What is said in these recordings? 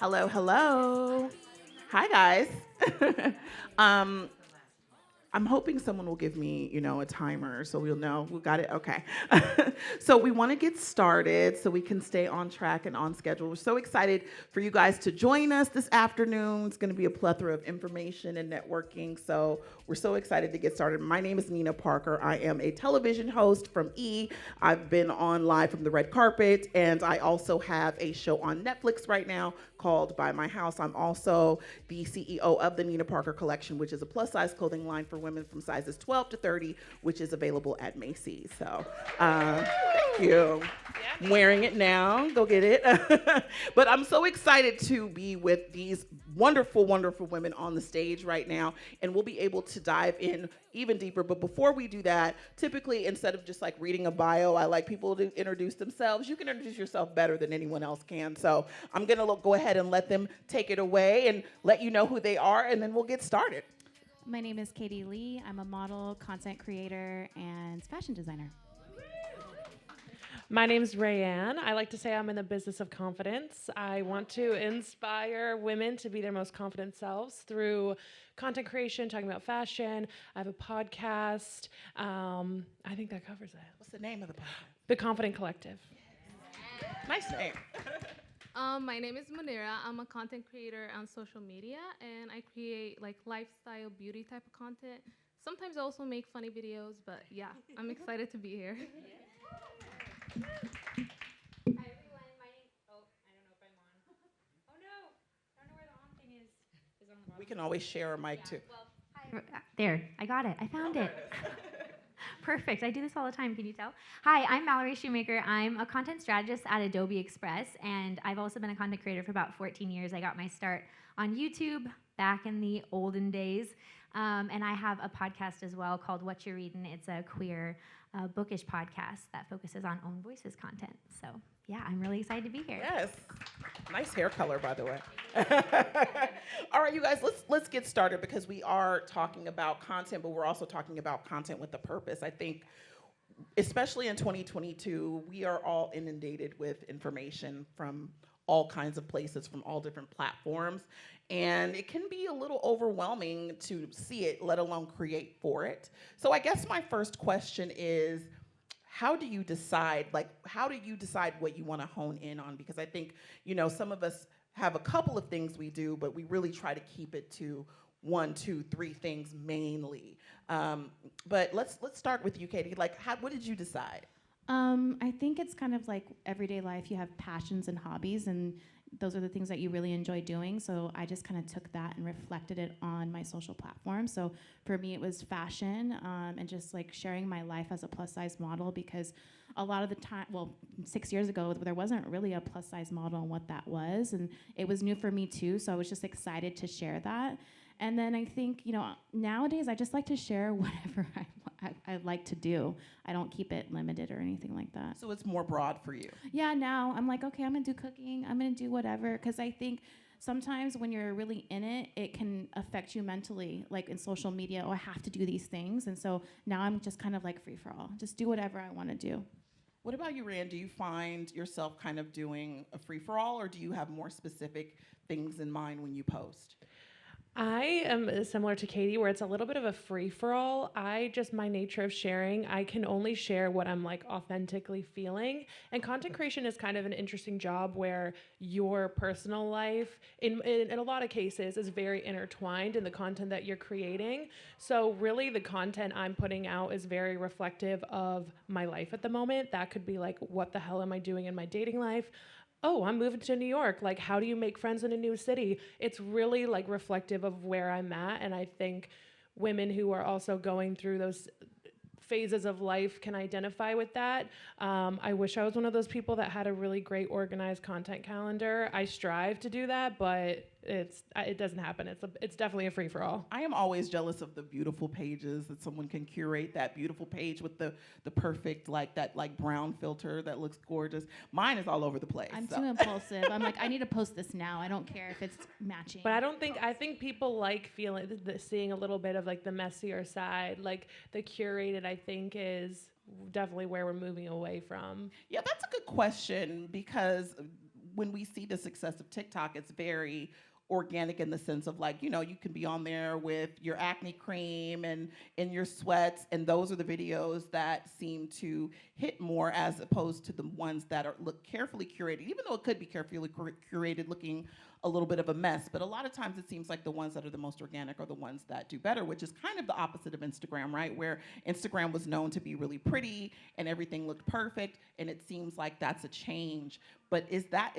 Hello, hello. Hi, guys. um, I'm hoping someone will give me, a timer so we'll know. We got it? Okay. So we want to get started so we can stay on track and on schedule. We're so excited for you guys to join us this afternoon. It's going to be a plethora of information and networking. So we're so excited to get started. My name is Nina Parker. I am a television host from E! I've been on live from the red carpet, and I also have a show on Netflix right now called By My House. I'm also the CEO of the Nina Parker Collection, which is a plus-size clothing line for women from sizes 12 to 30, which is available at Macy's. So, thank you. I'm wearing it now. Go get it. But I'm so excited to be with these wonderful, wonderful women on the stage right now, and we'll be able to dive in even deeper. But before we do that, typically, instead of just like reading a bio, I like people to introduce themselves. You can introduce yourself better than anyone else can. So I'm going to go ahead and let them take it away and let you know who they are, and then we'll get started. My name is Katie Lee. I'm a model, content creator, and fashion designer. My name's Rayanne. I like to say I'm in the business of confidence. I want to inspire women to be their most confident selves through content creation, talking about fashion. I have a podcast. I think that covers it. What's the name of the podcast? The Confident Collective. Nice name. My name is Munera. I'm a content creator on social media, and I create like lifestyle beauty type of content. Sometimes I also make funny videos, but yeah, I'm excited to be here. Hi everyone, my name. Oh, I don't know if I'm on. Oh no, I don't know where the on thing is. Is it on the bottom? We can always share a mic too. Well, hi. There, I got it. I found it. Perfect. I do this all the time. Can you tell? Hi, I'm Mallory Shoemaker. I'm a content strategist at Adobe Express, and I've also been a content creator for about 14 years. I got my start on YouTube back in the olden days, and I have a podcast as well called What You're Reading. It's a queer bookish podcast that focuses on own voices content. So yeah, I'm really excited to be here. Yes. Nice hair color, by the way. All right, you guys, let's get started because we are talking about content, but we're also talking about content with a purpose. I think, especially in 2022, we are all inundated with information from all kinds of places, from all different platforms, and it can be a little overwhelming to see it, let alone create for it. So I guess my first question is, how do you decide what you want to hone in on? Because I think, some of us have a couple of things we do, but we really try to keep it to 1, 2, 3 things mainly. But let's start with you, Katie. What did you decide? I think it's kind of like everyday life. You have passions and hobbies, and those are the things that you really enjoy doing. So I just kind of took that and reflected it on my social platform. So for me, it was fashion and just like sharing my life as a plus size model, because a lot of the time, 6 years ago, there wasn't really a plus size model and what that was. And it was new for me too. So I was just excited to share that. And then I think, nowadays I just like to share whatever I like to do. I don't keep it limited or anything like that. So it's more broad for you. Yeah, now I'm like, okay, I'm going to do cooking. I'm going to do whatever. Because I think sometimes when you're really in it, it can affect you mentally, like in social media, oh, I have to do these things. And so now I'm just kind of like free for all. Just do whatever I want to do. What about you, Rand? Do you find yourself kind of doing a free-for-all, or do you have more specific things in mind when you post? I am similar to Katie, where it's a little bit of a free-for-all. My nature of sharing, I can only share what I'm like authentically feeling. And content creation is kind of an interesting job where your personal life, in a lot of cases, is very intertwined in the content that you're creating. So really the content I'm putting out is very reflective of my life at the moment. That could be like, what the hell am I doing in my dating life? Oh, I'm moving to New York. Like, how do you make friends in a new city? It's really like reflective of where I'm at. And I think women who are also going through those phases of life can identify with that. I wish I was one of those people that had a really great organized content calendar. I strive to do that, but it doesn't happen. It's definitely a free for all. I am always jealous of the beautiful pages that someone can curate, that beautiful page with the perfect that brown filter that looks gorgeous. Mine is all over the place. I'm too impulsive. I'm like, I need to post this now. I don't care if it's matching. But I think people like seeing a little bit of like the messier side, like the curated, I think is definitely where we're moving away from. Yeah, that's a good question, because when we see the success of TikTok, it's very organic in the sense of like, you know, you can be on there with your acne cream and in your sweats, and those are the videos that seem to hit more as opposed to the ones that are look carefully curated, even though it could be carefully curated looking a little bit of a mess. But a lot of times it seems like the ones that are the most organic are the ones that do better, which is kind of the opposite of Instagram, right? Where Instagram was known to be really pretty and everything looked perfect, and it seems like that's a change. But is that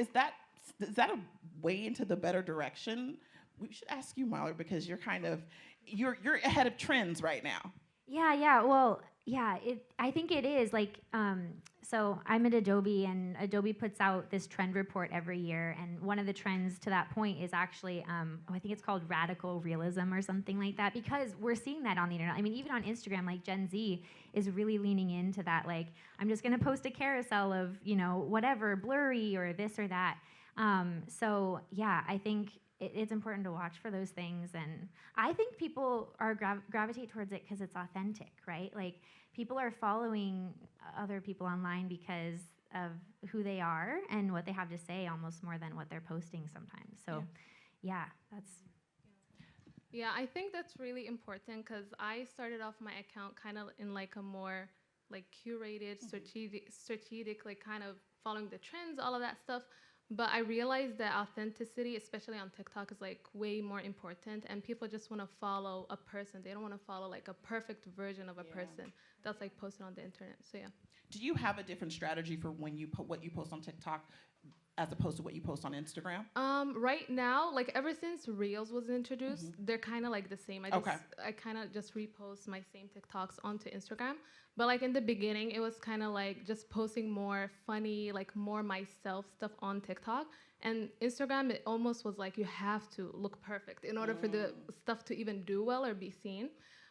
a way into the better direction? We should ask you, Mahler, because you're ahead of trends right now. Yeah. Well, yeah. I think it is like. So I'm at Adobe, and Adobe puts out this trend report every year. And one of the trends to that point is actually, I think it's called radical realism or something like that, because we're seeing that on the internet. I mean, even on Instagram, like Gen Z is really leaning into that. Like, I'm just gonna post a carousel of, you know, whatever, blurry or this or that. So yeah, I think it's important to watch for those things, and I think people are gravitate towards it because it's authentic, right? Like, people are following other people online because of who they are and what they have to say, almost more than what they're posting sometimes. So, yeah, that's. Yeah, I think that's really important because I started off my account kind of in like a more like curated, strategic, like kind of following the trends, all of that stuff. But I realized that authenticity, especially on TikTok, is like way more important, and people just want to follow a person. They don't want to follow like a perfect version of a person that's like posted on the internet. So yeah. Do you have a different strategy for when you what you post on TikTok as opposed to what you post on Instagram? Right now, like ever since Reels was introduced, they're kind of like the same. I kind of just repost my same TikToks onto Instagram. But like in the beginning, it was kind of like just posting more funny, like more myself stuff on TikTok. And Instagram, it almost was like you have to look perfect in order for the stuff to even do well or be seen.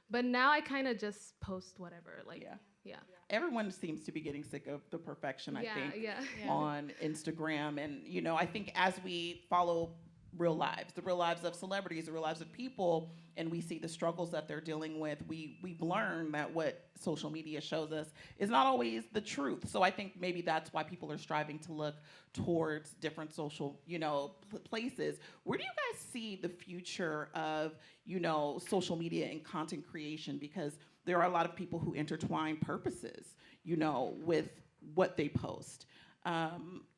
But now I kind of just post whatever, like yeah. Everyone seems to be getting sick of the perfection, I think, Yeah. on Instagram. And, you know, I think as we follow real lives, the real lives of celebrities, the real lives of people, and we see the struggles that they're dealing with, we've learned that what social media shows us is not always the truth. So I think maybe that's why people are striving to look towards different social, you know, places. Where do you guys see the future of, you know, social media and content creation? Because there are a lot of people who intertwine purposes, you know, with what they post.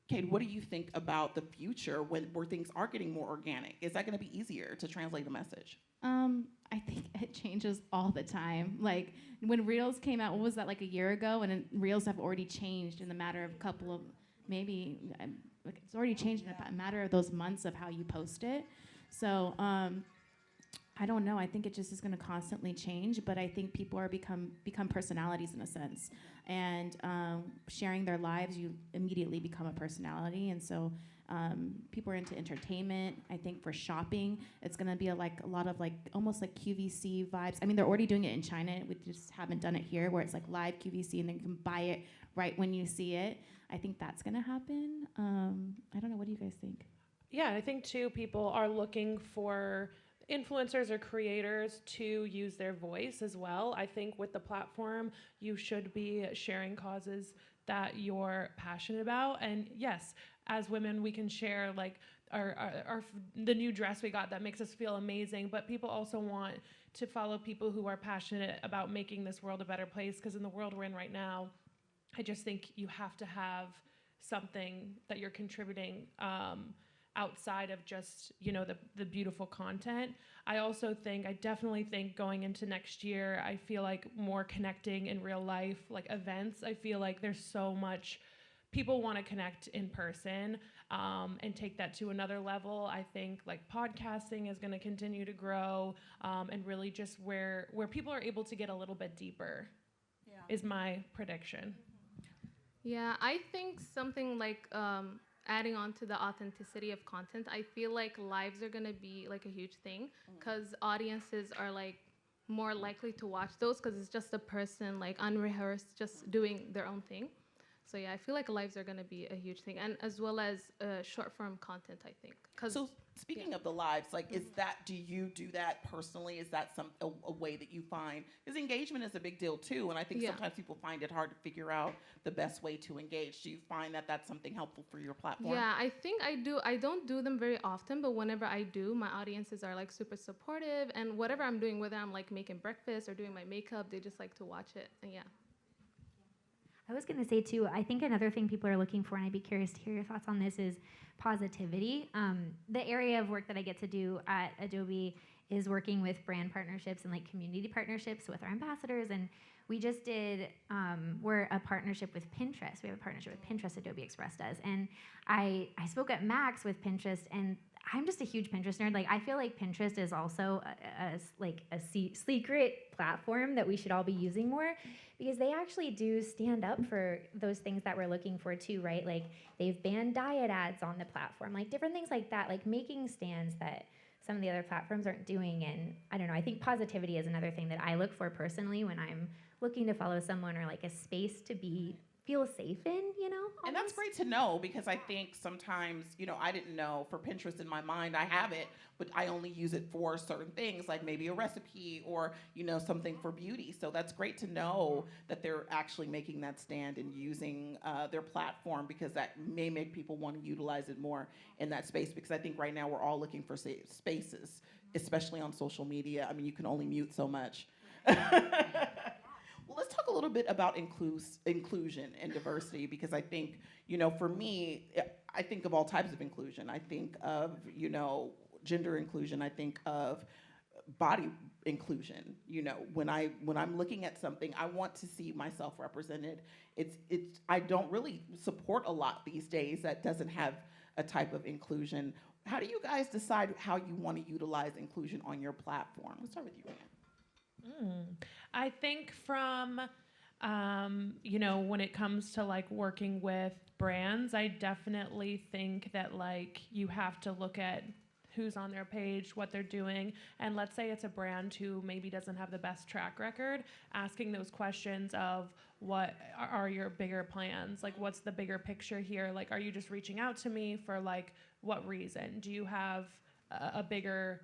Kate, what do you think about the future where things are getting more organic? Is that going to be easier to translate a message? I think it changes all the time. Like when Reels came out, what was that, like a year ago? And Reels have already changed in the matter of a couple of, maybe, like it's already changed in a matter of those months of how you post it. So I don't know. I think it just is going to constantly change, but I think people are become personalities in a sense. And sharing their lives, you immediately become a personality. And so people are into entertainment. I think for shopping, it's going to be a lot of like almost like QVC vibes. I mean, they're already doing it in China. We just haven't done it here, where it's like live QVC and then you can buy it right when you see it. I think that's going to happen. I don't know. What do you guys think? Yeah, I think too, people are looking for influencers or creators to use their voice as well. I think with the platform, you should be sharing causes that you're passionate about. And yes, as women, we can share like our the new dress we got that makes us feel amazing, but people also want to follow people who are passionate about making this world a better place, because in the world we're in right now, I just think you have to have something that you're contributing outside of just, you know, the beautiful content. I definitely think going into next year, I feel like more connecting in real life, like events. I feel like there's so much, people want to connect in person and take that to another level. I think like podcasting is going to continue to grow and really just where people are able to get a little bit deeper is my prediction. Yeah, I think something like adding on to the authenticity of content, I feel like lives are going to be like a huge thing because audiences are like more likely to watch those because it's just a person like unrehearsed just doing their own thing. So yeah, I feel like lives are going to be a huge thing, and as well as short form content, I think. speaking of the lives, like, is that, do you do that personally? Is that a way that you find? Because engagement is a big deal too, and I think Yeah. sometimes people find it hard to figure out the best way to engage. Do you find that that's something helpful for your platform? Yeah, I think I do. I don't do them very often, but whenever I do, my audiences are like super supportive, and whatever I'm doing, whether I'm like making breakfast or doing my makeup, they just like to watch it. And yeah. I was going to say too, I think another thing people are looking for, and I'd be curious to hear your thoughts on this, is positivity. The area of work that I get to do at Adobe is working with brand partnerships and like community partnerships with our ambassadors. And we just did, we're a partnership with Pinterest. We have a partnership with Pinterest, Adobe Express does. And I spoke at Max with Pinterest, and I'm just a huge Pinterest nerd. Like, I feel like Pinterest is also a secret platform that we should all be using more, because they actually do stand up for those things that we're looking for too, right? Like, they've banned diet ads on the platform, like different things like that, like making stands that some of the other platforms aren't doing. And I don't know, I think positivity is another thing that I look for personally when I'm looking to follow someone, or like a space to feel safe in, you know? And that's great to know, because I think sometimes, I didn't know, for Pinterest in my mind, I have it, but I only use it for certain things, like maybe a recipe or, something for beauty. So that's great to know that they're actually making that stand and using their platform, because that may make people want to utilize it more in that space. Because I think right now we're all looking for spaces, especially on social media. I mean, you can only mute so much. Well, let's talk a little bit about inclusion and diversity, because I think, for me, I think of all types of inclusion. I think of, gender inclusion. I think of body inclusion. When I'm looking at something, I want to see myself represented. I don't really support a lot these days that doesn't have a type of inclusion. How do you guys decide how you want to utilize inclusion on your platform? Let's start with you, Anne. I think from, when it comes to like working with brands, I definitely think that like you have to look at who's on their page, what they're doing. And let's say it's a brand who maybe doesn't have the best track record, asking those questions of what are your bigger plans? Like, what's the bigger picture here? Like, are you just reaching out to me for like, what reason? Do you have a bigger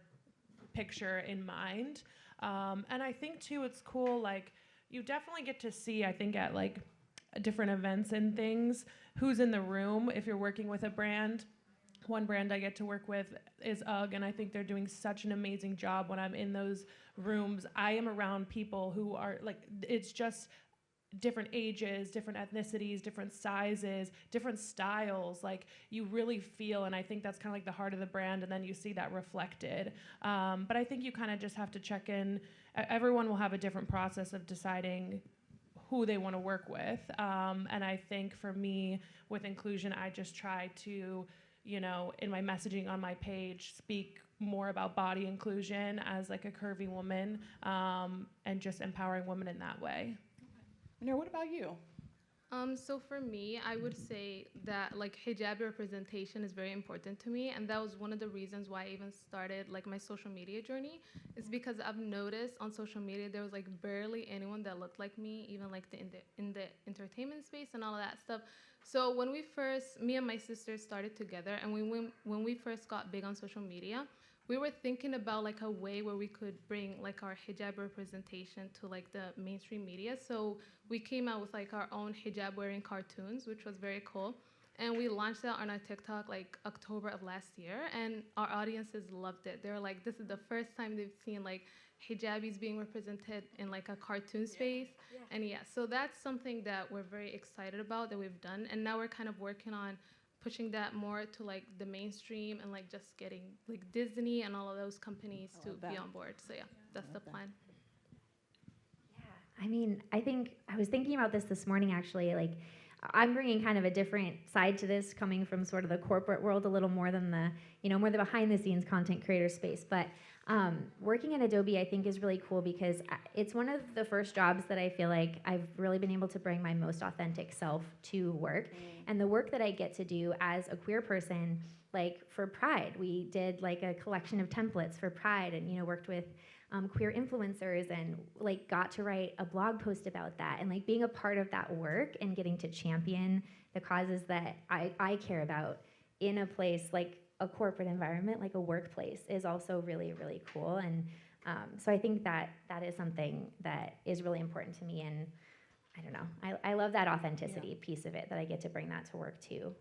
picture in mind? And I think too, it's cool, like, you definitely get to see, I think, at like different events and things, who's in the room if you're working with a brand. One brand I get to work with is UGG, and I think they're doing such an amazing job when I'm in those rooms. I am around people who are like, it's just different ages, different ethnicities, different sizes, different styles. Like, you really feel, and I think that's kind of like the heart of the brand, and then you see that reflected. But I think you kind of just have to check in. Everyone will have a different process of deciding who they want to work with. And I think for me, with inclusion, I just try to, in my messaging on my page, speak more about body inclusion as like a curvy woman, and just empowering women in that way. Munera, what about you? So for me, I would say that like hijab representation is very important to me, and that was one of the reasons why I even started like my social media journey. Is because I've noticed on social media there was like barely anyone that looked like me, even like in the entertainment space and all of that stuff. So when me and my sister started together, and when we first got big on social media, we were thinking about like a way where we could bring like our hijab representation to like the mainstream media. So we came out with like our own hijab wearing cartoons, which was very cool. And we launched that on our TikTok like October of last year, and our audiences loved it. They were like, this is the first time they've seen like hijabis being represented in like a cartoon space. Yeah. And yeah, so that's something that we're very excited about that we've done. And now we're kind of working on pushing that more to like the mainstream, and like just getting like Disney and all of those companies to be on board. So yeah, that's the plan. Yeah, I mean, I was thinking about this morning actually. Like, I'm bringing kind of a different side to this, coming from sort of the corporate world a little more than more the behind the scenes content creator space. But working at Adobe, I think, is really cool because it's one of the first jobs that I feel like I've really been able to bring my most authentic self to work. And the work that I get to do as a queer person, like for Pride, we did like a collection of templates for Pride, and worked with queer influencers, and like got to write a blog post about that, and like being a part of that work and getting to champion the causes that I care about in a place like a corporate environment, like a workplace, is also really, really cool. And so I think that is something that is really important to me. And I don't know, I love that authenticity piece of it, that I get to bring that to work too.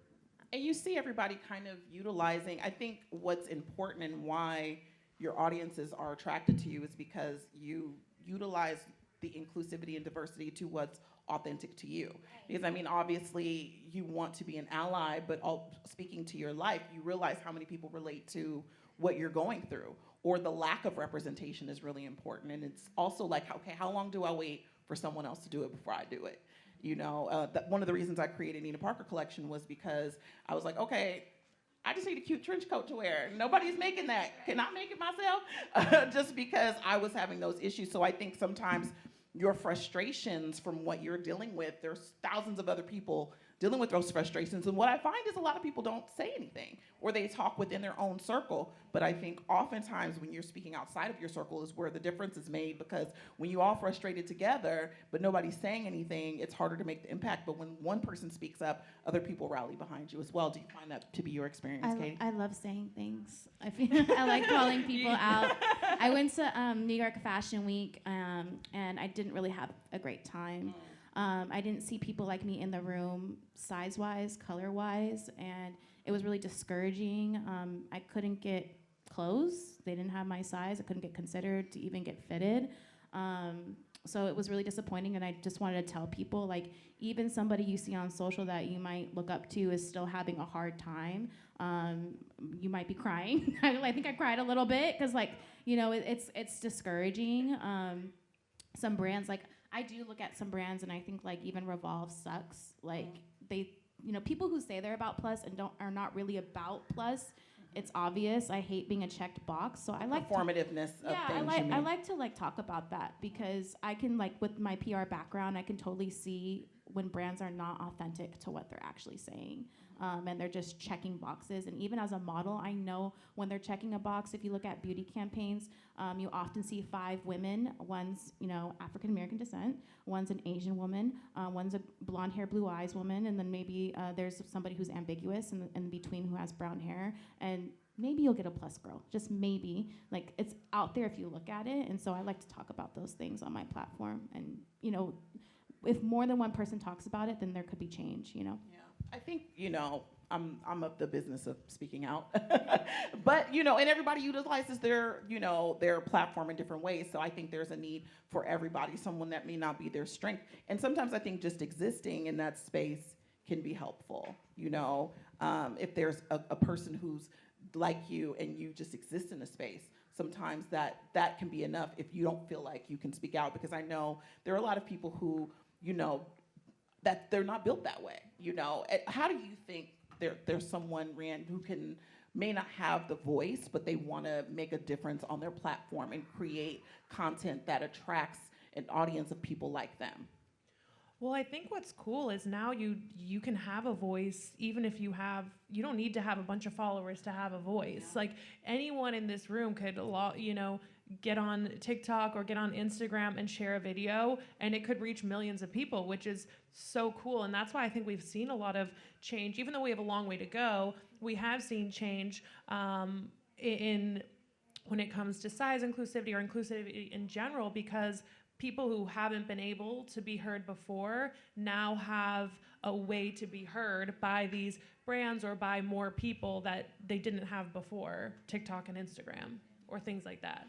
And you see everybody kind of utilizing, I think what's important and why your audiences are attracted to you is because you utilize the inclusivity and diversity to what's authentic to you. Because I mean, obviously you want to be an ally, but speaking to your life, you realize how many people relate to what you're going through, or the lack of representation is really important. And it's also like, okay, how long do I wait for someone else to do it before I do it? You know, one of the reasons I created Nina Parker collection was because I was like, okay, I just need a cute trench coat to wear. Nobody's making that. Can I make it myself? Just because I was having those issues. So I think sometimes your frustrations from what you're dealing with, there's thousands of other people dealing with those frustrations. And what I find is a lot of people don't say anything, or they talk within their own circle. But I think oftentimes when you're speaking outside of your circle is where the difference is made, because when you all frustrated together, but nobody's saying anything, it's harder to make the impact. But when one person speaks up, other people rally behind you as well. Do you find that to be your experience, Katie? I love saying things. I like calling people out. I went to New York Fashion Week, and I didn't really have a great time. I didn't see people like me in the room, size-wise, color-wise, and it was really discouraging. I couldn't get clothes. They didn't have my size. I couldn't get considered to even get fitted. So it was really disappointing, and I just wanted to tell people, like, even somebody you see on social that you might look up to is still having a hard time. You might be crying. I think I cried a little bit because, like, you know, it's discouraging. Some brands, like, I do look at some brands and I think, like, even Revolve sucks. Like, they, you know, people who say they're about plus and are not really about plus. It's obvious. I hate being a checked box, so I like performativeness of things. I like to, like, talk about that, because I can, like, with my PR background, I can totally see when brands are not authentic to what they're actually saying, and they're just checking boxes. And even as a model, I know when they're checking a box. If you look at beauty campaigns, you often see 5 women. One's, you know, African American descent, one's an Asian woman, one's a blonde hair, blue eyes woman, and then maybe there's somebody who's ambiguous in between who has brown hair, and maybe you'll get a plus girl, just maybe. Like, it's out there if you look at it. And so I like to talk about those things on my platform. And, you know, if more than one person talks about it, then there could be change, you know? Yeah, I think, you know, I'm of the business of speaking out. But, you know, and everybody utilizes their, you know, their platform in different ways. So I think there's a need for everybody, someone that may not be their strength. And sometimes I think just existing in that space can be helpful, you know? If there's a person who's like you and you just exist in a space, sometimes that can be enough if you don't feel like you can speak out. Because I know there are a lot of people who, you know, that they're not built that way, you know. How do you think there's someone, Rand, who may not have the voice, but they want to make a difference on their platform and create content that attracts an audience of people like them? Well, I think what's cool is now you can have a voice even if you don't need to have a bunch of followers to have a voice. Yeah. Like, anyone in this room could, you know, get on TikTok or get on Instagram and share a video, and it could reach millions of people, which is so cool. And that's why I think we've seen a lot of change. Even though we have a long way to go, we have seen change in when it comes to size inclusivity or inclusivity in general, because people who haven't been able to be heard before now have a way to be heard by these brands or by more people that they didn't have before, TikTok and Instagram or things like that.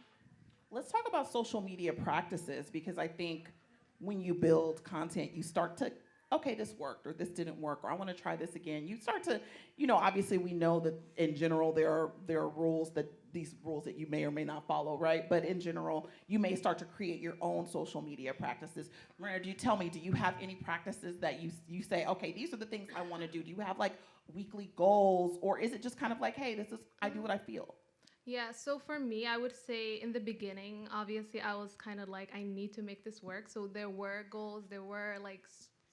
Let's talk about social media practices, because I think when you build content, you start to, okay, this worked, or this didn't work, or I want to try this again. You start to, you know, obviously we know that in general there are rules, that these rules that you may or may not follow, right? But in general, you may start to create your own social media practices. Marina, do you have any practices that you say, okay, these are the things I want to do? Do you have, like, weekly goals, or is it just kind of like, hey, I do what I feel? Yeah, so for me, I would say in the beginning, obviously, I was kind of like, I need to make this work. So there were goals, there were, like,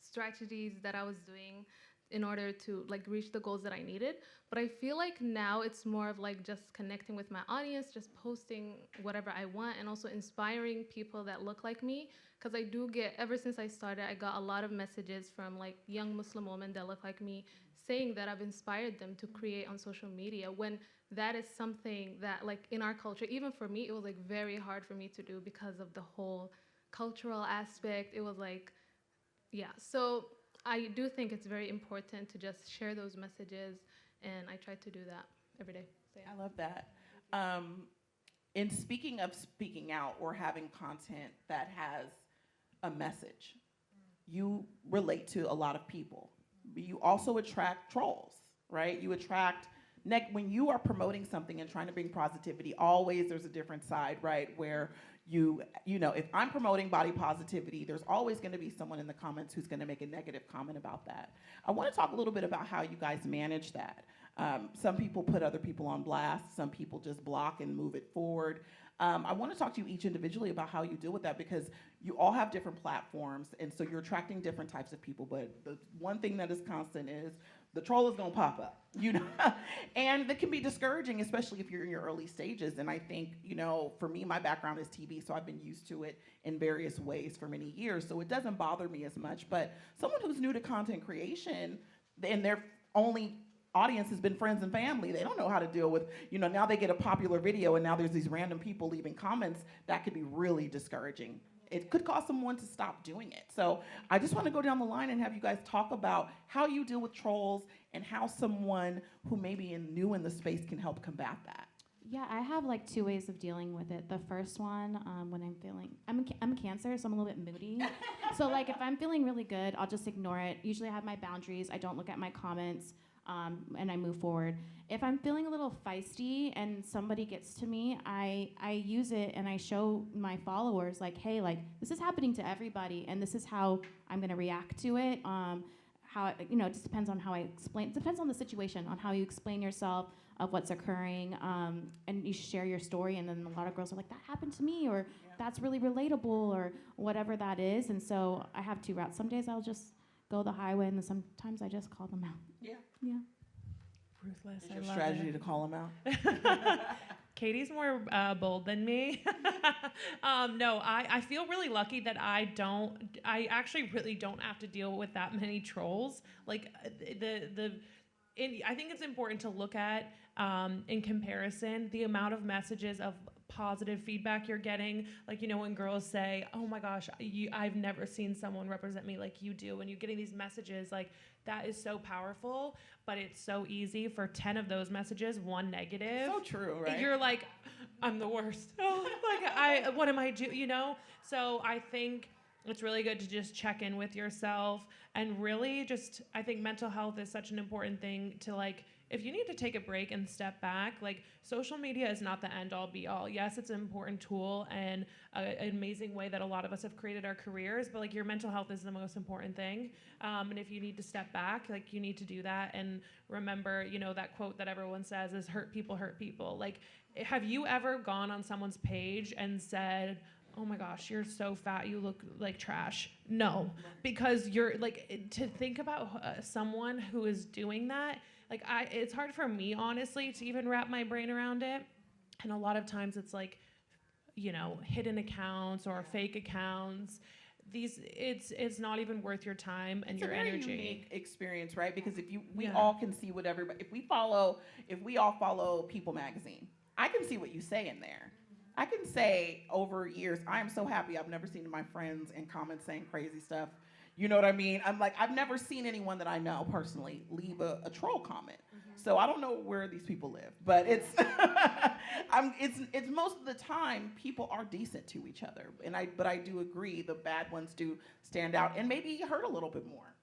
strategies that I was doing in order to like reach the goals that I needed. But I feel like now it's more of like just connecting with my audience, just posting whatever I want, and also inspiring people that look like me. Because I do get, ever since I started, I got a lot of messages from like young Muslim women that look like me saying that I've inspired them to create on social media, when that is something that like in our culture, even for me, it was like very hard for me to do because of the whole cultural aspect. It was like, yeah. So I do think it's very important to just share those messages, and I try to do that every day. So, yeah. I love that. In speaking of speaking out or having content that has a message, you relate to a lot of people. You also attract trolls, right? You attract when you are promoting something and trying to bring positivity. Always there's a different side, right? Where you know, if I'm promoting body positivity, there's always going to be someone in the comments who's going to make a negative comment about that. I want to talk a little bit about how you guys manage that. Some people put other people on blast. Some people just block and move it forward. I want to talk to you each individually about how you deal with that, because you all have different platforms, and so you're attracting different types of people. But the one thing that is constant is the troll is going to pop up, you know, and that can be discouraging, especially if you're in your early stages. And I think, you know, for me, my background is TV, so I've been used to it in various ways for many years, so it doesn't bother me as much. But someone who's new to content creation, and their only audience has been friends and family, they don't know how to deal with, you know, now they get a popular video and now there's these random people leaving comments. That could be really discouraging. It could cause someone to stop doing it. So I just want to go down the line and have you guys talk about how you deal with trolls and how someone who may be new in the space can help combat that. Yeah, I have like two ways of dealing with it. The first one, when I'm a Cancer, so I'm a little bit moody. So like if I'm feeling really good, I'll just ignore it. Usually I have my boundaries. I don't look at my comments. And I move forward. If I'm feeling a little feisty and somebody gets to me, I use it and I show my followers like, hey, like this is happening to everybody, and this is how I'm gonna react to it. How you know, it just depends on how I explain. It depends on the situation, on how you explain yourself of what's occurring, and you share your story. And then a lot of girls are like, that happened to me, or that's really relatable, or whatever that is. And so I have two routes. Some days I'll just go the highway, and then sometimes I just call them out. Yeah. Yeah. Ruthless. Is I your love strategy it. to call them out? Katie's more bold than me. No, I feel really lucky that I actually really don't have to deal with that many trolls. Like I think it's important to look at, in comparison, the amount of messages of positive feedback you're getting. Like, you know, when girls say, oh my gosh, I've never seen someone represent me like you do. And you're getting these messages, like, that is so powerful, but it's so easy for 10 of those messages, one negative. So true, right? You're like, I'm the worst. Oh, like, what am I doing, you know? So I think it's really good to just check in with yourself, and really just, I think mental health is such an important thing to, like, if you need to take a break and step back, like, social media is not the end all be all. Yes, it's an important tool and an amazing way that a lot of us have created our careers, but like, your mental health is the most important thing. And if you need to step back, like, you need to do that. And remember, you know, that quote that everyone says is hurt people hurt people. Like, have you ever gone on someone's page and said, oh my gosh, you're so fat, you look like trash? No, because you're like, to think about someone who is doing that, like, it's hard for me, honestly, to even wrap my brain around it. And a lot of times it's like, you know, hidden accounts or fake accounts. It's not even worth your time and your energy. It's a very unique experience, right? Because we all can see what everybody, if we all follow People magazine, I can see what you say in there. I can say over years, I am so happy I've never seen my friends in comments saying crazy stuff. You know what I mean? I'm like, I've never seen anyone that I know personally leave a troll comment. So I don't know where these people live, but it's it's most of the time people are decent to each other. But I do agree the bad ones do stand out and maybe hurt a little bit more.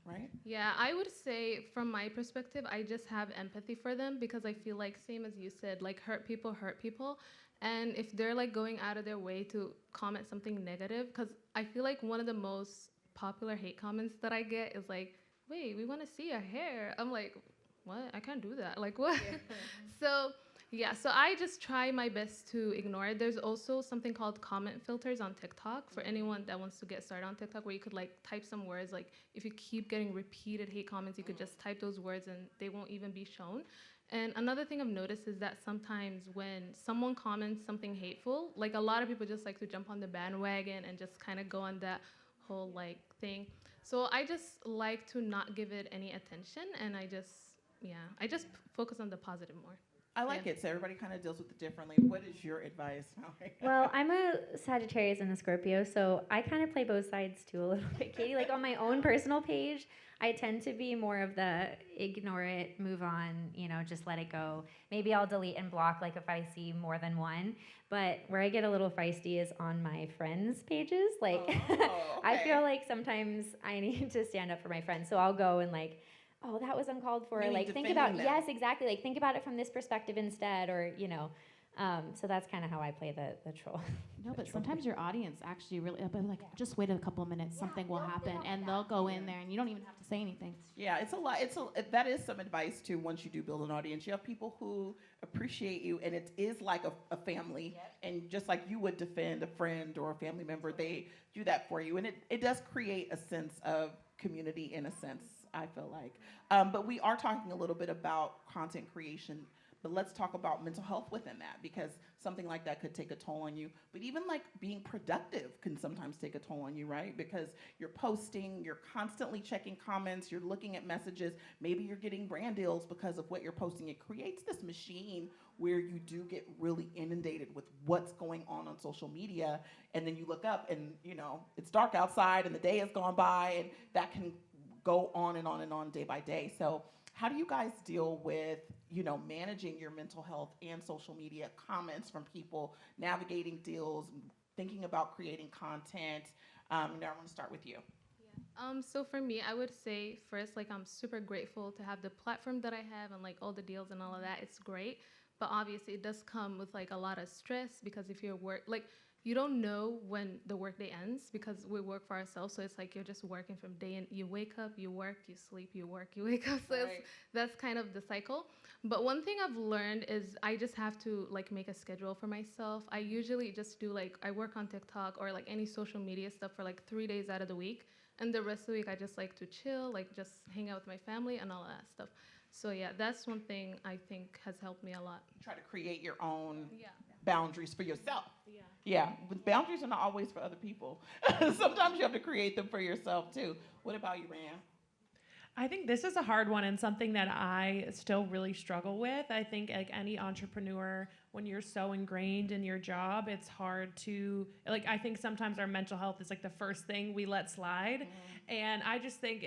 Right? Yeah, I would say from my perspective, I just have empathy for them, because I feel like, same as you said, like, hurt people hurt people. And if they're like going out of their way to comment something negative, because I feel like one of the most popular hate comments that I get is like, wait, we want to see your hair. I'm like, what? I can't do that. Like, what? So Yeah, so I just try my best to ignore it. There's also something called comment filters on TikTok for anyone that wants to get started on TikTok, where you could like type some words. Like if you keep getting repeated hate comments, you could just type those words and they won't even be shown. And another thing I've noticed is that sometimes when someone comments something hateful, like a lot of people just like to jump on the bandwagon and just kind of go on that whole like thing. So I just like to not give it any attention, and I just focus on the positive more. I like Yeah. it. So everybody kind of deals with it differently. What is your advice, Mallory? Well, I'm a Sagittarius and a Scorpio, so I kind of play both sides too a little bit, Katie. Like on my own personal page, I tend to be more of the ignore it, move on, just let it go. Maybe I'll delete and block like if I see more than one. But where I get a little feisty is on my friends' pages. Like I okay. feel like sometimes I need to stand up for my friends, so I'll go and like, oh, that was uncalled for. Meaning Like think defending about them. yes, exactly. Like think about it from this perspective instead, or so that's kind of how I play the troll. No, but sometimes your audience actually really, but like, just wait a couple minutes, something will happen, and they'll go in there, and you don't even have to say anything. Yeah, it's a lot. That is some advice too. Once you do build an audience, you have people who appreciate you, and it is like a family. And just like you would defend a friend or a family member, they do that for you, and it does create a sense of community in a sense. I feel like, but we are talking a little bit about content creation. But let's talk about mental health within that, because something like that could take a toll on you. But even like being productive can sometimes take a toll on you, right? Because you're posting, you're constantly checking comments, you're looking at messages. Maybe you're getting brand deals because of what you're posting. It creates this machine where you do get really inundated with what's going on social media. And then you look up and, it's dark outside and the day has gone by, and that can go on and on and on day by day. So how do you guys deal with, managing your mental health and social media comments from people, navigating deals, thinking about creating content? I want to start with you. So for me, I would say first, like I'm super grateful to have the platform that I have and like all the deals and all of that. It's great, but obviously it does come with like a lot of stress, because if you're you don't know when the workday ends, because we work for ourselves. So it's like you're just working from day in. You wake up, you work, you sleep, you work, you wake up. So that's kind of the cycle. But one thing I've learned is I just have to like make a schedule for myself. I usually just do I work on TikTok or like any social media stuff for like 3 days out of the week. And the rest of the week I just like to chill, like just hang out with my family and all that stuff. So yeah, that's one thing I think has helped me a lot. Try to create your own Yeah. boundaries for yourself. Yeah. Yeah, but boundaries are not always for other people. Sometimes you have to create them for yourself too. What about you, Ran? I think this is a hard one and something that I still really struggle with. I think like any entrepreneur, when you're so ingrained in your job, it's hard to I think sometimes our mental health is like the first thing we let slide. Mm-hmm. And I just think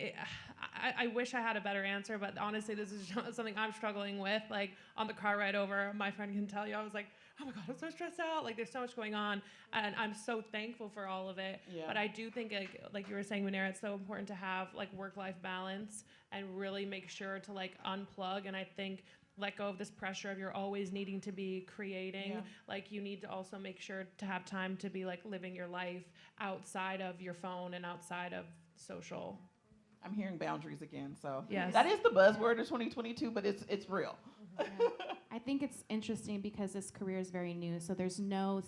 I wish I had a better answer, but honestly, this is something I'm struggling with. Like on the car ride over, my friend can tell you, I was like, oh my God, I'm so stressed out. Like there's so much going on, and I'm so thankful for all of it. Yeah. But I do think like you were saying, Munera, it's so important to have like work-life balance and really make sure to like unplug. And I think let go of this pressure of you're always needing to be creating. Yeah. Like you need to also make sure to have time to be like living your life outside of your phone and outside of social. I'm hearing boundaries again. So yes. That is the buzzword of 2022, but it's real. Yeah. I think it's interesting because this career is very new, so there's no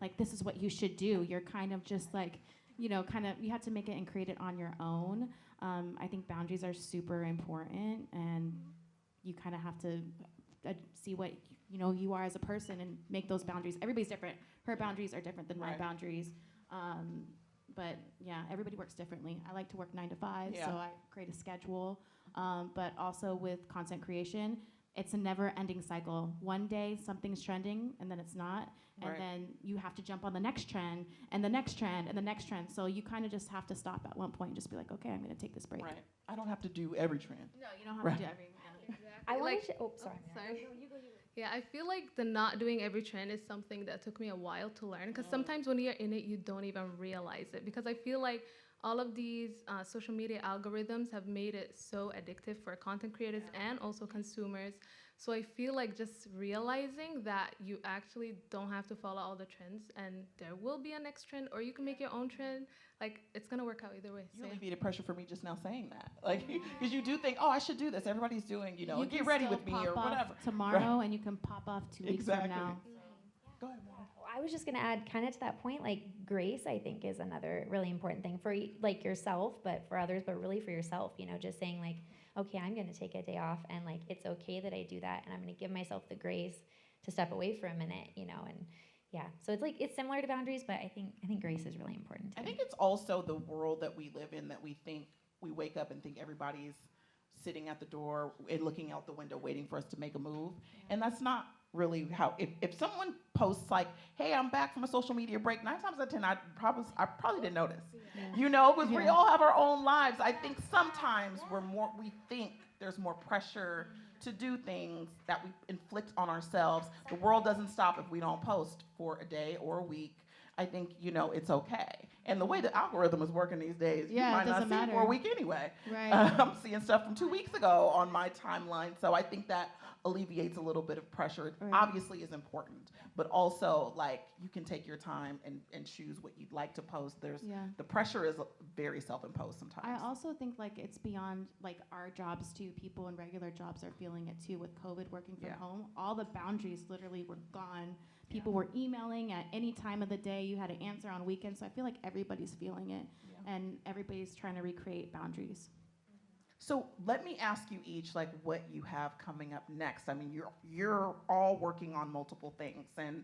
like this is what you should do. You're kind of just like, you have to make it and create it on your own. I think boundaries are super important, and you kind of have to see what you are as a person and make those boundaries. Everybody's different. Her boundaries are different than my boundaries. But yeah, everybody works differently. I like to work 9 to 5, so I create a schedule. But also with content creation, it's a never-ending cycle. One day something's trending, and then it's not, and then you have to jump on the next trend, and the next trend, and the next trend. So you kind of just have to stop at one point and just be like, okay, I'm going to take this break. Right. I don't have to do every trend. No, you don't have to do every. Exactly. I like, sorry. Sorry. Yeah, I feel like the not doing every trend is something that took me a while to learn, because sometimes when you're in it, you don't even realize it, because I feel like all of these social media algorithms have made it so addictive for content creators and also consumers. So I feel like just realizing that you actually don't have to follow all the trends, and there will be a next trend, or you can make your own trend. Like, it's gonna work out either way. You So, alleviated pressure for me just now saying that. Like, because you do think, oh, I should do this. Everybody's doing, You get can ready still with me pop or off whatever. tomorrow, and you can pop off 2 weeks Exactly. from now. Go ahead, Mara. I was just going to add kind of to that point, like grace, I think is another really important thing for like yourself, but for others, but really for yourself, just saying like, okay, I'm going to take a day off and like, it's okay that I do that. And I'm going to give myself the grace to step away for a minute, and yeah. So it's like, it's similar to boundaries, but I think grace is really important too. I think it's also the world that we live in that we wake up and think everybody's sitting at the door and looking out the window waiting for us to make a move. And that's not really how, if someone posts like, hey, I'm back from a social media break, 9 times out of 10, I probably didn't notice, because we all have our own lives. I think sometimes we think there's more pressure to do things that we inflict on ourselves. The world doesn't stop if we don't post for a day or a week. I think, it's okay. And the way the algorithm is working these days, you might not see it for a week anyway. Right. I'm seeing stuff from 2 weeks ago on my timeline. So I think that alleviates a little bit of pressure. It obviously is important, but also like you can take your time and choose what you'd like to post. The pressure is very self-imposed sometimes. I also think like it's beyond like our jobs too. People in regular jobs are feeling it too with COVID, working from home. All the boundaries literally were gone. People were emailing at any time of the day. You had to answer on weekends. So I feel like everybody's feeling it, and everybody's trying to recreate boundaries. So let me ask you each, like, what you have coming up next. I mean, you're all working on multiple things, and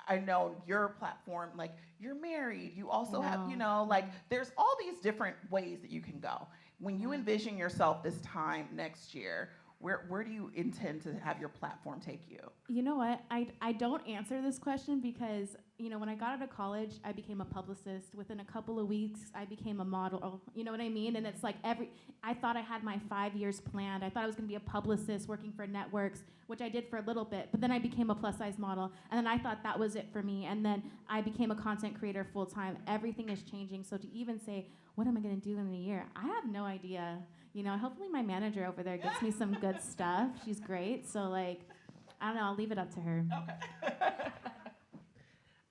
I know your platform, like, you're married. You also have, like, there's all these different ways that you can go. When you envision yourself this time next year, where do you intend to have your platform take you? You know what? I don't answer this question because, when I got out of college, I became a publicist. Within a couple of weeks, I became a model. You know what I mean? And it's like I thought I had my 5 years planned. I thought I was going to be a publicist working for networks, which I did for a little bit. But then I became a plus-size model. And then I thought that was it for me. And then I became a content creator full-time. Everything is changing. So to even say, what am I going to do in a year? I have no idea. Hopefully my manager over there gets me some good stuff. She's great. So, like, I don't know. I'll leave it up to her. Okay.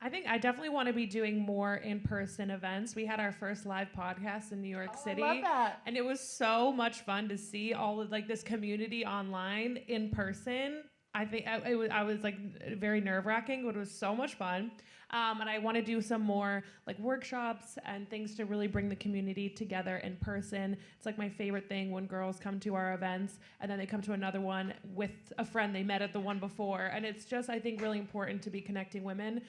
I think I definitely want to be doing more in-person events. We had our first live podcast in New York City. I love that. And it was so much fun to see all of like this community online in person. I think I was like very nerve-wracking, but it was so much fun. And I want to do some more like workshops and things to really bring the community together in person. It's like my favorite thing when girls come to our events and then they come to another one with a friend they met at the one before. And it's just, I think, really important to be connecting women.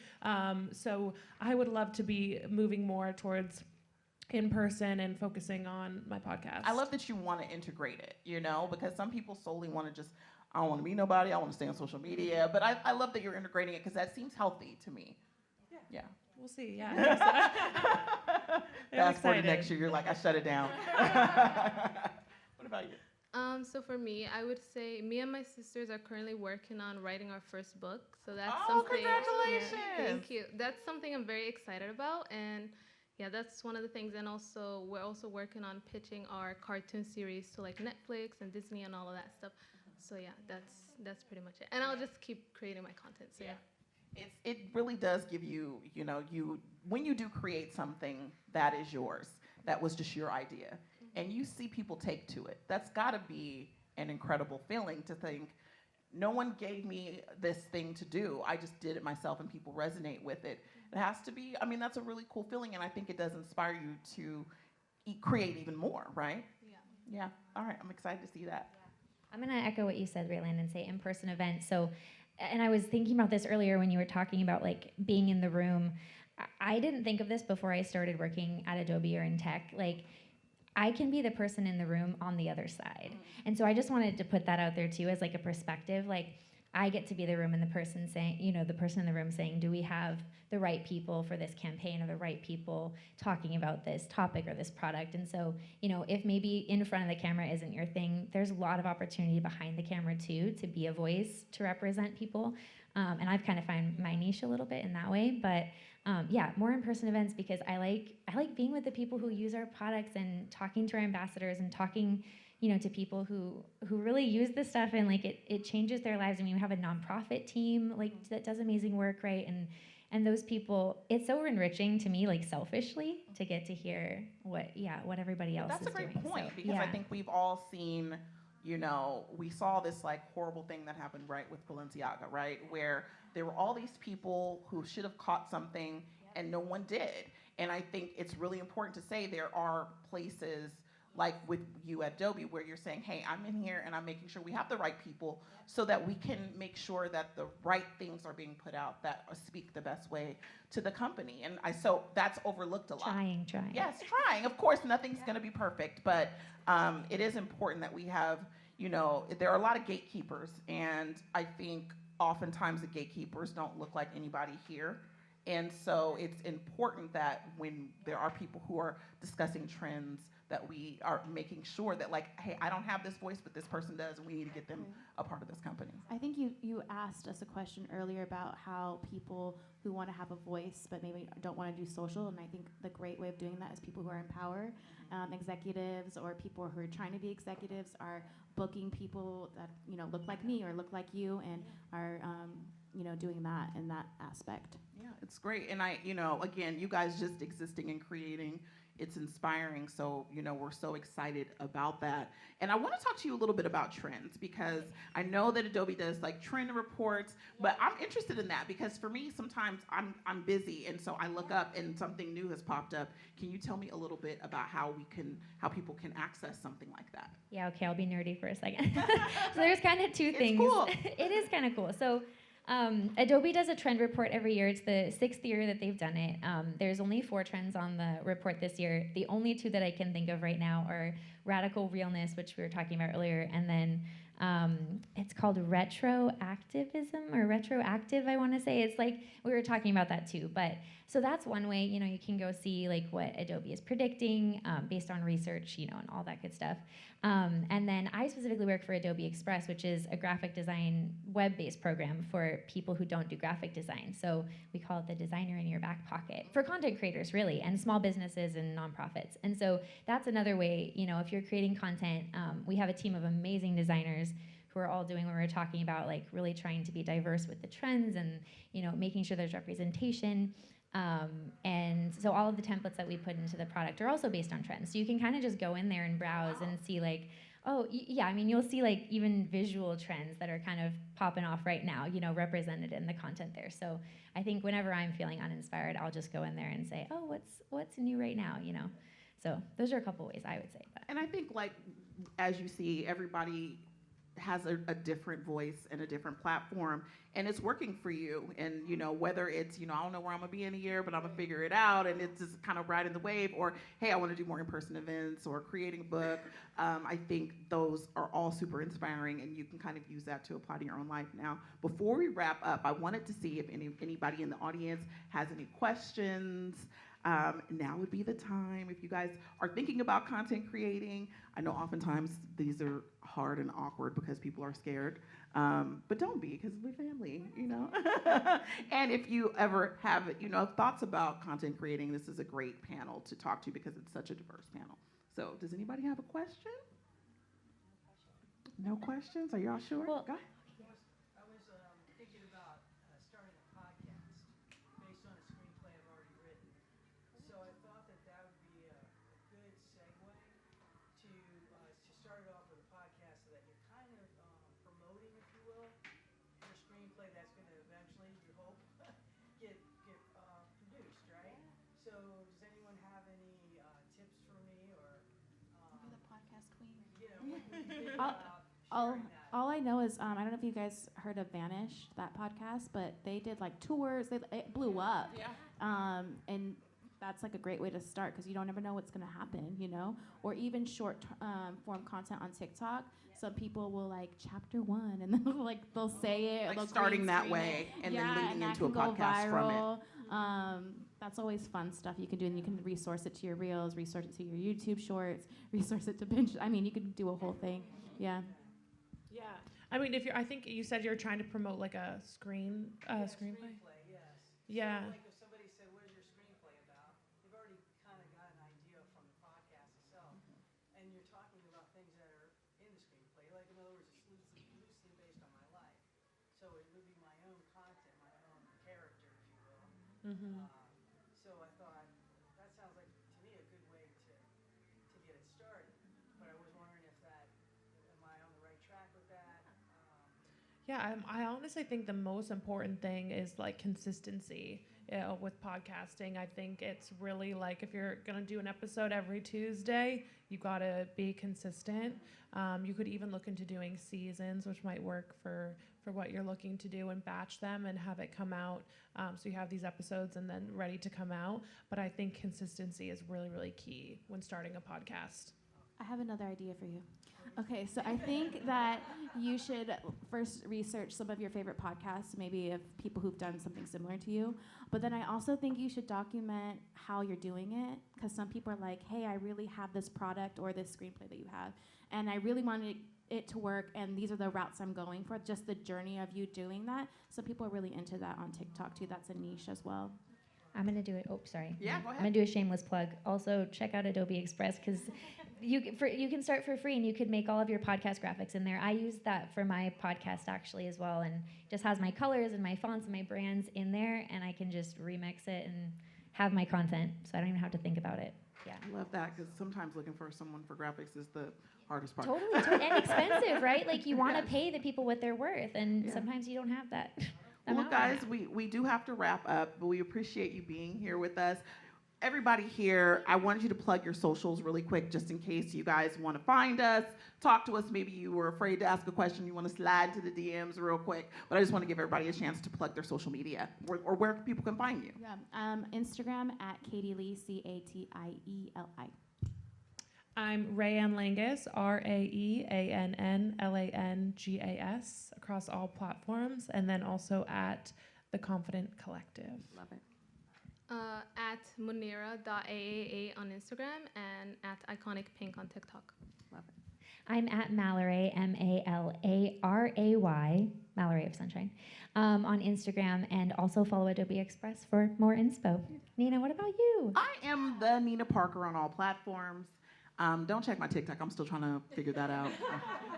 So I would love to be moving more towards in person and focusing on my podcast. I love that you want to integrate it, because some people solely want to just, I don't want to meet nobody, I want to stay on social media. But I love that you're integrating it because that seems healthy to me. Yeah. We'll see. Yeah. Fast forward to next year, you're like, I shut it down. What about you? So for me, I would say me and my sisters are currently working on writing our first book. So that's Oh, something. congratulations! Yeah, thank you. That's something I'm very excited about, and yeah, that's one of the things. And also, we're also working on pitching our cartoon series to like Netflix and Disney and all of that stuff. So yeah, that's pretty much it. And I'll just keep creating my content. So yeah. It really does give you, when you do create something that is yours, that was just your idea, and you see people take to it, that's got to be an incredible feeling to think, no one gave me this thing to do, I just did it myself and people resonate with it. It has to be, that's a really cool feeling, and I think it does inspire you to create even more, right? Yeah. All right, I'm excited to see that. I'm going to echo what you said, Raylan, and say in-person events. So, and I was thinking about this earlier when you were talking about like being in the room. I didn't think of this before I started working at Adobe or in tech. Like, I can be the person in the room on the other side. And so I just wanted to put that out there too as like a perspective. Like, I get to be the room and the person saying, the person in the room saying, do we have the right people for this campaign or the right people talking about this topic or this product? And so, if maybe in front of the camera isn't your thing, there's a lot of opportunity behind the camera too to be a voice to represent people. And I've kind of found my niche a little bit in that way. But yeah, more in-person events because I like being with the people who use our products and talking to our ambassadors and talking to people who really use this stuff, and like it changes their lives. I mean, we have a nonprofit team like that does amazing work, right? And those people, it's so enriching to me, like selfishly, to get to hear what everybody else That's is doing. a great point, So, because I think we've all seen, we saw this like horrible thing that happened right with Balenciaga, right, where there were all these people who should have caught something and no one did. And I think it's really important to say there are places like with you at Adobe where you're saying, hey, I'm in here and I'm making sure we have the right people so that we can make sure that the right things are being put out that speak the best way to the company. And so that's overlooked a lot. Trying. Yes, trying. Of course, nothing's going to be perfect, but it is important that we have, there are a lot of gatekeepers, and I think oftentimes the gatekeepers don't look like anybody here. And so it's important that when there are people who are discussing trends, that we are making sure that, like, hey, I don't have this voice, but this person does, and we need to get them a part of this company. I think you asked us a question earlier about how people who want to have a voice but maybe don't want to do social, and I think the great way of doing that is people who are in power, executives or people who are trying to be executives are booking people that look like me or look like you and are doing that in that aspect. Yeah, it's great. And again, you guys just existing and creating, it's inspiring. So, we're so excited about that. And I want to talk to you a little bit about trends, because I know that Adobe does like trend reports, but I'm interested in that because for me, sometimes I'm busy. And so I look up and something new has popped up. Can you tell me a little bit about how people can access something like that? Yeah, okay, I'll be nerdy for a second. So there's kind of two things. Cool. It is kind of cool. So Adobe does a trend report every year. It's the 6th year that they've done it. There's only 4 trends on the report this year. The only 2 that I can think of right now are radical realness, which we were talking about earlier, and then it's called retroactivism or retroactive, I want to say. It's like we were talking about that too. But so that's one way, you can go see like what Adobe is predicting based on research, and all that good stuff. And then I specifically work for Adobe Express, which is a graphic design web-based program for people who don't do graphic design. So we call it the designer in your back pocket for content creators, really, and small businesses and nonprofits. And so that's another way, if you're creating content, we have a team of amazing designers who are all doing what we're talking about, like really trying to be diverse with the trends and, making sure there's representation. And so all of the templates that we put into the product are also based on trends. So you can kind of just go in there and browse and see like, you'll see like even visual trends that are kind of popping off right now, represented in the content there. So I think whenever I'm feeling uninspired, I'll just go in there and say, oh, what's new right now, So those are a couple ways I would say. But. And I think like, as you see, everybody has a different voice and a different platform, and it's working for you. And whether it's I don't know where I'm gonna be in a year, but I'm gonna figure it out, and it's just kind of riding the wave, or hey, I want to do more in-person events or creating a book. I think those are all super inspiring, and you can kind of use that to apply to your own life. Now, before we wrap up, I wanted to see if anybody in the audience has any questions. Now would be the time. If you guys are thinking about content creating, I know oftentimes these are hard and awkward because people are scared, but don't be, because we're family, And if you ever have, thoughts about content creating, this is a great panel to talk to because it's such a diverse panel. So does anybody have a question? No questions? Are y'all sure? Well, Go ahead. I was thinking about starting a podcast based on a screenplay I've already written. So I thought that would be a good segue to start it off with a podcast so that you're kind of promoting, if you will, your screenplay that's going to eventually, you hope, get produced, right? So does anyone have any tips for me, or Be the podcast queen. what do you think I'll- about All, sharing that? all I know is I don't know if you guys heard of Vanish, that podcast, but they did like tours. It blew up. Yeah. And that's like a great way to start because you don't ever know what's going to happen, Or even short form content on TikTok. Some people will like chapter 1 and then they'll say it. Like they'll starting green that screen way it. and then Yeah, leading and that into a can go podcast from it. viral. That's always fun stuff you can do, and you can resource it to your reels, resource it to your YouTube shorts, resource it to Pinterest. I mean, you could do a whole thing. Yeah. Yeah. I mean, I think you said you're trying to promote like a screenplay. Screenplay, yes. Yeah. So, like if somebody said, "What is your screenplay about?" They've already kind of got an idea from the podcast itself, and you're talking about things that are So I thought that sounds like to me a good way to get it started. But I was wondering if that am I on the right track with that? Yeah, I honestly think the most important thing is like consistency. With podcasting, I think it's really like if you're gonna do an episode every Tuesday, you gotta be consistent. You could even look into doing seasons, which might work for what you're looking to do, and batch them and have it come out. So you have these episodes and then ready to come out. But I think consistency is really, really key when starting a podcast. I have another idea for you. Okay, so I think that you should first research some of your favorite podcasts, maybe of people who've done something similar to you. But then I also think you should document how you're doing it, because some people are like, hey, I really have this product or this screenplay that you have, and I really wanted it to work, and these are the routes I'm going for, just the journey of you doing that. Some people are really into that on TikTok, too. That's a niche as well. I'm going to do it. Oh, sorry. Yeah, go I'm ahead. going to do a shameless plug. Also, check out Adobe Express, because you can start for free and you could make all of your podcast graphics in there. I use that for my podcast actually as well, and just has my colors and my fonts and my brands in there, and I can just remix it and have my content, so I don't even have to think about it. Yeah. I love that, because sometimes looking for someone for graphics is the hardest part. Totally. And expensive, right? Like you want to pay the people what they're worth, and sometimes you don't have that. Well, guys, we do have to wrap up, but we appreciate you being here with us. Everybody here, I wanted you to plug your socials really quick, just in case you guys want to find us, talk to us. Maybe you were afraid to ask a question, you want to slide to the DMs real quick. But I just want to give everybody a chance to plug their social media, or where people can find you. Yeah, Instagram at Katie Lee, Katieli. I'm Rayanne Langus, RaEannLangas, across all platforms, and then also at The Confident Collective. Love it. At munera.aaa on Instagram and at Iconic Pink on TikTok. Love it. I'm at Mallory, Malaray, Mallory of Sunshine, on Instagram, and also follow Adobe Express for more inspo. Nina, what about you? I am the Nina Parker on all platforms. Don't check my TikTok. I'm still trying to figure that out.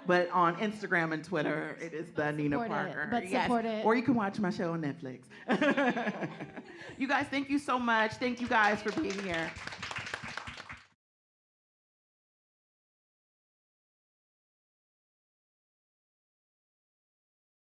But on Instagram and Twitter, it is the Nina Parker. Support it. Or you can watch my show on Netflix. You guys, thank you so much. Thank you guys for being here.